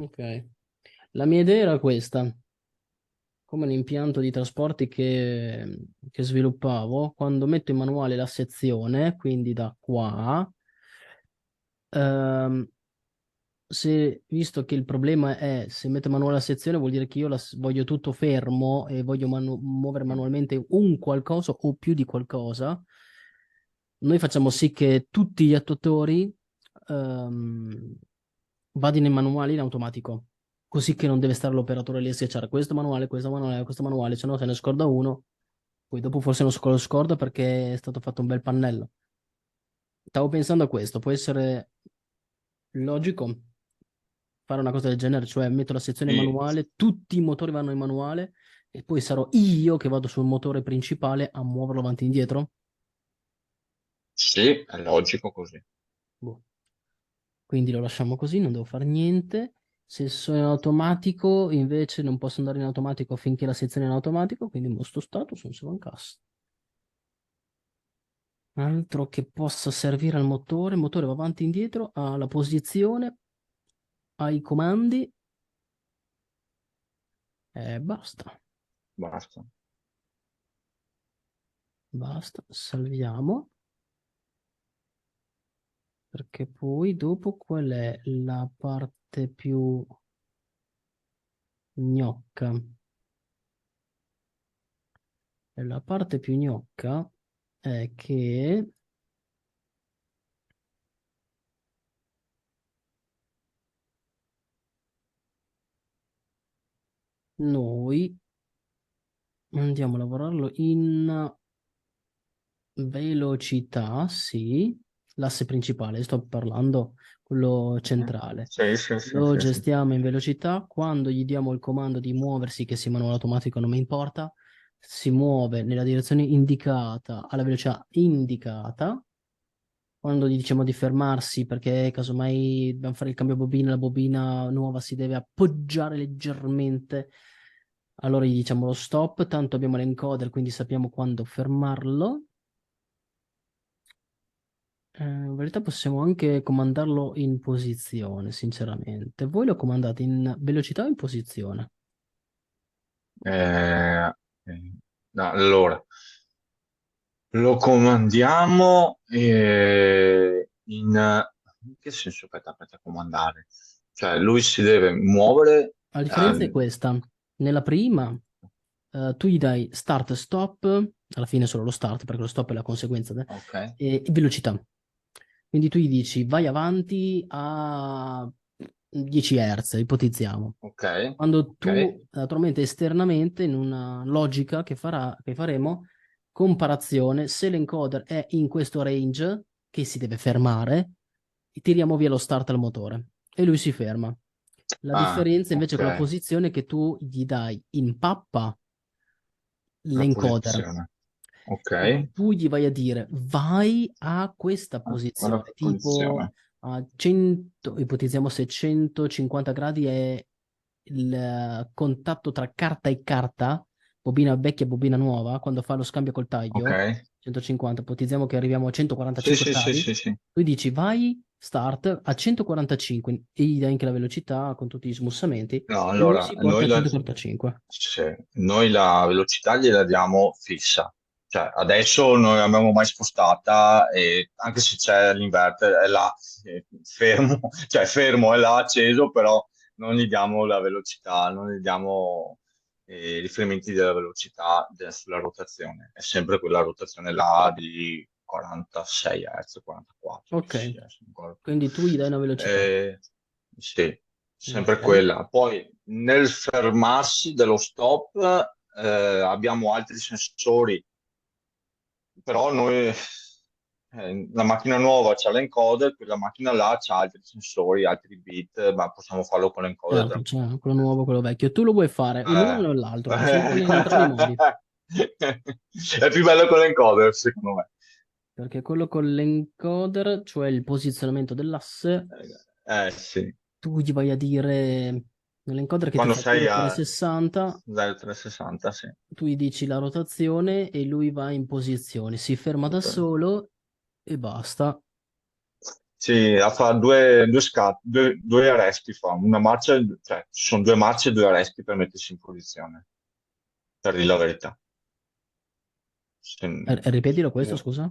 Ok. La mia idea era questa. Come un impianto di trasporti che sviluppavo, quando metto in manuale la sezione, quindi da qua, ehm, visto che il problema è se metto in manuale la sezione, vuol dire che io voglio tutto fermo e voglio muovere manualmente un qualcosa o più di qualcosa, noi facciamo sì che tutti gli attuatori ehm, vadino in manuale in automatico, così che non deve stare l'operatore lì a schiacciare questo manuale, se no se ne scorda uno, poi dopo forse non lo scorda perché è stato fatto un bel pannello. Stavo pensando a questo, può essere logico fare una cosa del genere, cioè metto la sezione Sì, manuale, tutti i motori vanno in manuale e poi sarò io che vado sul motore principale a muoverlo avanti e indietro? sì, è logico così. Boh. Quindi lo lasciamo così, non devo fare niente. Se sono in automatico, invece non posso andare in automatico finché la sezione è in automatico, quindi mostro status, non si va in cassa. Altro che possa servire al motore, il motore va avanti e indietro, ha la posizione, ha i comandi e basta. Basta. Basta, salviamo, perché poi dopo qual è la parte più gnocca? E la parte più gnocca è che noi andiamo a lavorarlo in velocità, sì, l'asse principale, sto parlando quello Mhm. centrale. Sì, sì, sì, Lo sì, sì. gestiamo in velocità, quando gli diamo il comando di muoversi, che sia manuale automatico, non mi importa, si muove nella direzione indicata, alla velocità indicata. Quando gli diciamo di fermarsi perché casomai dobbiamo fare il cambio bobina, la bobina nuova si deve appoggiare leggermente, allora gli diciamo lo stop, tanto abbiamo l'encoder, quindi sappiamo quando fermarlo. In verità possiamo anche comandarlo in posizione, sinceramente. Voi lo comandate in velocità o in posizione? Eh, no, allora, lo comandiamo in che senso aspetta, comandare? Cioè, lui si deve muovere. La differenza è questa. Nella prima, tu gli dai start e stop, alla fine solo lo start, perché lo stop è la conseguenza, Ok, e velocità. Quindi tu gli dici vai avanti a 10 Hz, ipotizziamo. ok, Quando ok. tu, naturalmente, esternamente, in una logica che faremo, comparazione, se l'encoder è in questo range, che si deve fermare, tiriamo via lo start al motore e lui si ferma. La Ah, differenza invece ok, con la posizione è che tu gli dai in pappa la l'encoder. posizione. Quindi Ok, tu gli vai a dire vai a questa la posizione, tipo posizione. a 100, ipotizziamo se 150 gradi è il contatto tra carta e carta, bobina vecchia e bobina nuova, quando fa lo scambio col Ok. taglio, 150, ipotizziamo che arriviamo a Sì, 145 sì, sì, gradi, sì, sì. tu dici vai, start a 145 e gli dai anche la velocità con tutti gli smussamenti No, e lui allora, si porta a 145. sì, noi la velocità gliela diamo fissa. Cioè, adesso non l'abbiamo mai spostata e anche se c'è l'inverter è là, fermo, cioè fermo, è là acceso, però non gli diamo la velocità, non gli diamo riferimenti della velocità sulla rotazione. È sempre quella rotazione là di 46 Hz, 44, che Ok, sia, se non ricordo più. quindi tu gli dai una velocità. Eh, sì, sempre Ok. quella. Poi nel fermarsi dello stop abbiamo altri sensori, però la macchina nuova c'ha l'encoder, quella macchina là c'ha altri sensori, altri bit, ma possiamo farlo con l'encoder Certo, c'è quello tranquillamente. nuovo, quello vecchio. Tu lo vuoi fare in uno Eh. o nell'altro? Possiamo farlo in entrambi i modi. È più bello con l'encoder, secondo me. Perché quello con l'encoder, cioè il posizionamento dell'asse, Sì. tu gli vai a dire nell'encoder che ti Quando fa più sei di a 360, 0,360, sì. tu gli dici la rotazione e lui va in posizione, si ferma da Ok. solo e basta. sì, a fare due arresti, fa una marcia, cioè ci sono due marce e due arresti per mettersi in posizione, per dire la verità. Se- Ripetilo questo, se- scusa.